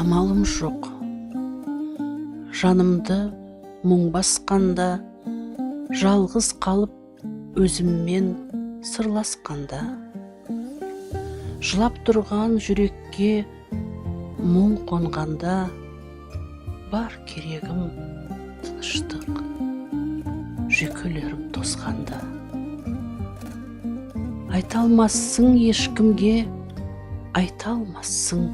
амалым жоқ. Жанымды мұң басқанда, жалғыз қалып өзіммен сырласқанда, жылап тұрған жүрекке мұң қонғанда, бар керегім тыныштық, жүйкелерім тозғанда. Айта алмассың ешкімге, айта алмассың.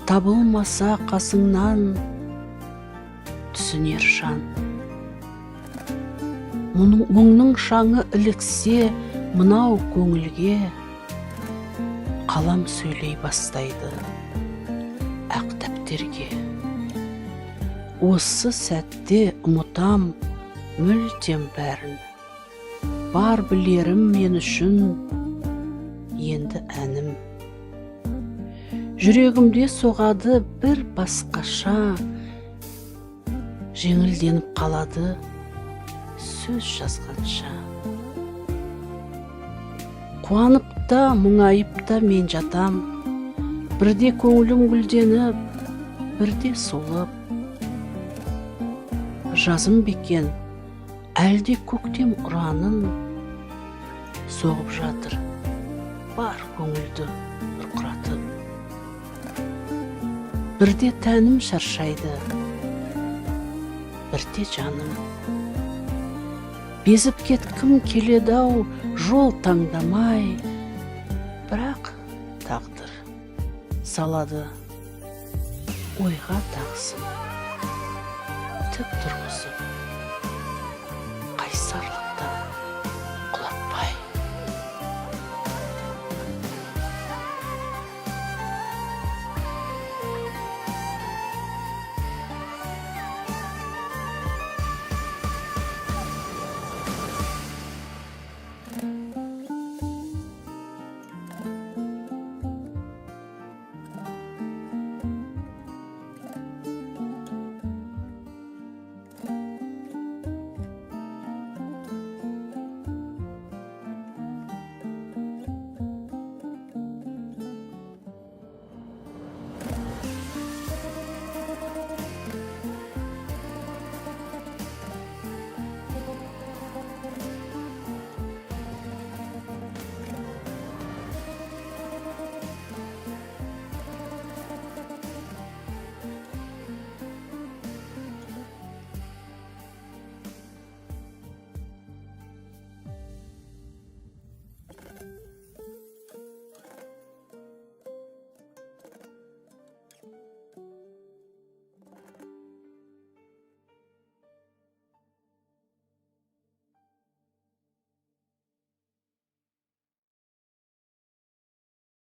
Табылмаса қасыңнан түсінер жан. Мұңның шаңы іліксе мынау көңілге, қалам сөйлей бастайды ақ дәптерге. Осы сәтте ұмытам мүлдем бәрін. Бар білерім мен үшін енді әнім. Жүрегімде соғады бір басқаша, жеңілденіп қалады сөз жазғанша. Қуанып та, мұңайып та мен жатам, бірде көңілім гүлденіп, бірде солып. Жазым бекен, әлде көктем ұранын соғып жатыр, бар көңілді бұрқыратып. Бірде тәнім шаршайды, бірде жаным. Безіп кеткім келеді-ау жол таңдамай, бірақ тағдыр салады ойға тағсын тік тұрғызып.